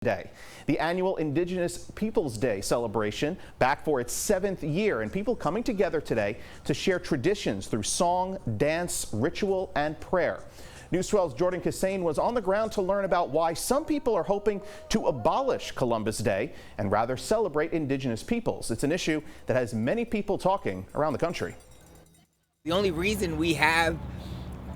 Day. The annual Indigenous Peoples Day celebration back for its 7th year, and people coming together today to share traditions through song, dance, ritual, and prayer. News 12's Jordan Cassane was on the ground to learn about why some people are hoping to abolish Columbus Day and rather celebrate Indigenous peoples. It's an issue that has many people talking around the country. The only reason we have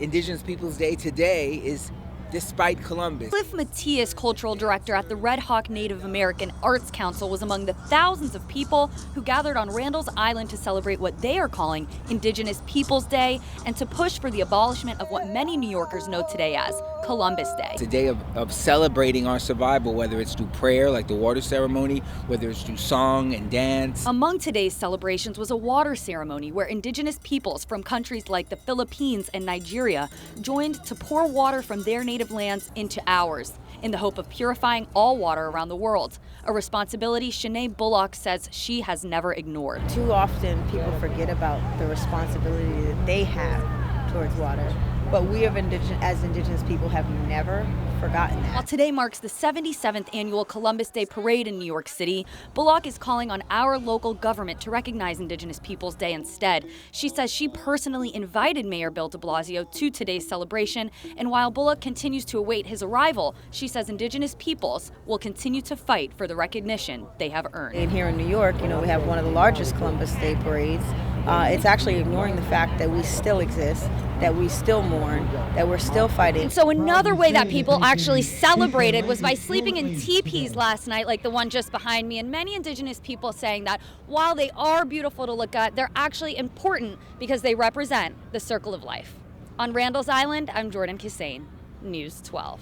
Indigenous Peoples Day today is despite Columbus. Cliff Matias, cultural director at the Red Hawk Native American Arts Council, was among the thousands of people who gathered on Randall's Island to celebrate what they are calling Indigenous Peoples Day and to push for the abolishment of what many New Yorkers know today as Columbus Day. It's a day of celebrating our survival, whether it's through prayer, like the water ceremony, whether it's through song and dance. Among today's celebrations was a water ceremony where Indigenous peoples from countries like the Philippines and Nigeria joined to pour water from their native lands into ours in the hope of purifying all water around the world, a responsibility Shanae Bullock says she has never ignored. Too often people forget about the responsibility that they have towards water, but we as Indigenous people have never forgotten that. While today marks the 77th annual Columbus Day parade in New York City, Bullock is calling on our local government to recognize Indigenous Peoples Day instead. She says she personally invited Mayor Bill de Blasio to today's celebration, and while Bullock continues to await his arrival, she says Indigenous peoples will continue to fight for the recognition they have earned. And here in New York, we have one of the largest Columbus Day parades. It's actually ignoring the fact that we still exist, that we still mourn, that we're still fighting. And so another way that people actually celebrated was by sleeping in teepees last night, like the one just behind me. And many Indigenous people saying that while they are beautiful to look at, they're actually important because they represent the circle of life. On Randall's Island, I'm Jordan Cassane, News 12.